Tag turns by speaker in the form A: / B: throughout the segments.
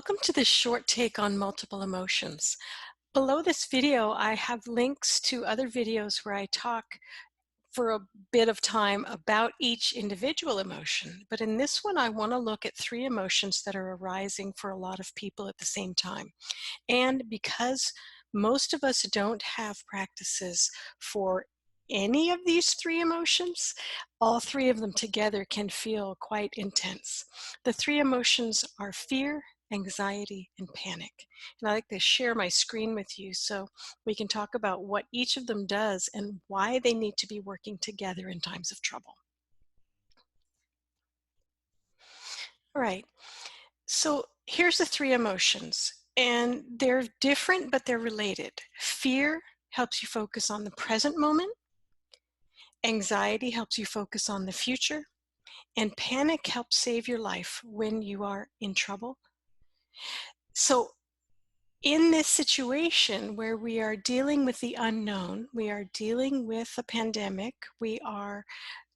A: Welcome to this short take on multiple emotions. Below this video, I have links to other videos where I talk for a bit of time about each individual emotion. But in this one, I want to look at three emotions that are arising for a lot of people at the same time. And because most of us don't have practices for any of these three emotions, all three of them together can feel quite intense. The three emotions are fear, anxiety, and panic. And I'd like to share my screen with you so we can talk about what each of them does and why they need to be working together in times of trouble. All right, so here's the three emotions, and they're different, but they're related. Fear helps you focus on the present moment. Anxiety helps you focus on the future. And panic helps save your life when you are in trouble. So in this situation where we are dealing with the unknown, we are dealing with a pandemic, we are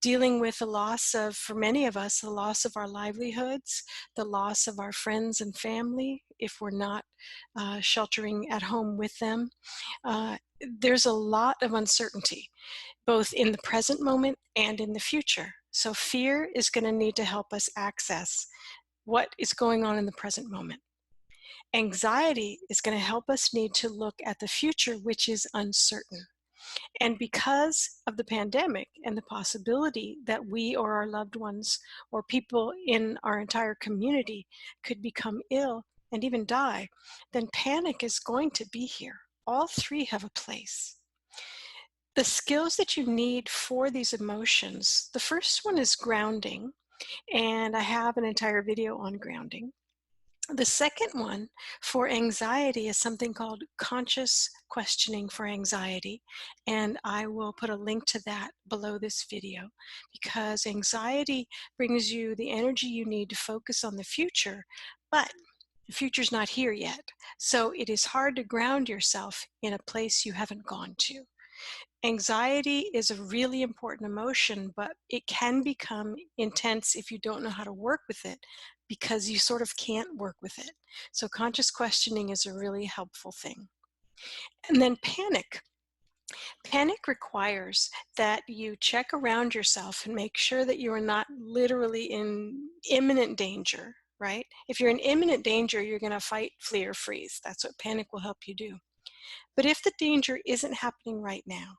A: dealing with the loss of, for many of us, the loss of our livelihoods, the loss of our friends and family if we're not sheltering at home with them. There's a lot of uncertainty, both in the present moment and in the future. So fear is going to need to help us access what is going on in the present moment. Anxiety is going to help us need to look at the future, which is uncertain. And because of the pandemic and the possibility that we or our loved ones or people in our entire community could become ill and even die, then panic is going to be here. All three have a place. The skills that you need for these emotions, the first one is grounding, and I have an entire video on grounding. The second one for anxiety is something called conscious questioning for anxiety, and I will put a link to that below this video because anxiety brings you the energy you need to focus on the future, but the future's not here yet. So it is hard to ground yourself in a place you haven't gone to. Anxiety is a really important emotion, but it can become intense if you don't know how to work with it because you sort of can't work with it. So conscious questioning is a really helpful thing. And then panic. Panic requires that you check around yourself and make sure that you are not literally in imminent danger, right? If you're in imminent danger, you're going to fight, flee, or freeze. That's what panic will help you do. But if the danger isn't happening right now,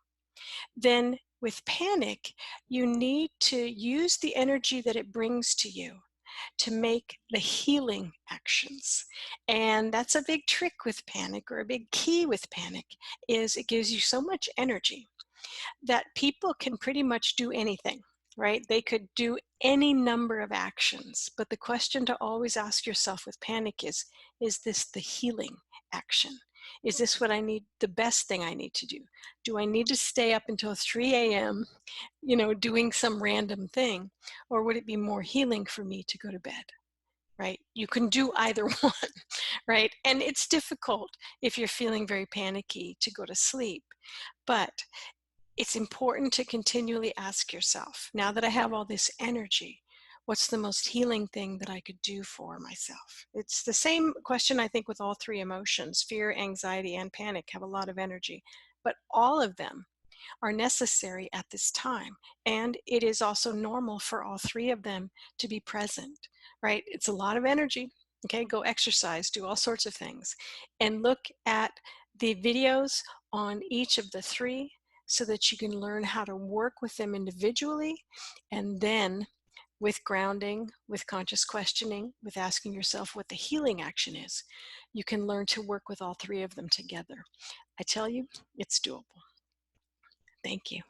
A: then with panic, you need to use the energy that it brings to you to make the healing actions. And that's a big trick with panic, or a big key with panic, is it gives you so much energy that people can pretty much do anything, right? They could do any number of actions. But the question to always ask yourself with panic is this the healing action? Is this what I need, the best thing I need to do? Do I need to stay up until 3 a.m., doing some random thing? Or would it be more healing for me to go to bed? Right? You can do either one, right? And it's difficult if you're feeling very panicky to go to sleep. But it's important to continually ask yourself, now that I have all this energy, what's the most healing thing that I could do for myself? It's the same question, I think, with all three emotions. Fear, anxiety, and panic have a lot of energy, but all of them are necessary at this time. And it is also normal for all three of them to be present, right? It's a lot of energy. Okay, go exercise, do all sorts of things, and look at the videos on each of the three so that you can learn how to work with them individually, and then with grounding, with conscious questioning, with asking yourself what the healing action is, you can learn to work with all three of them together. I tell you, it's doable. Thank you.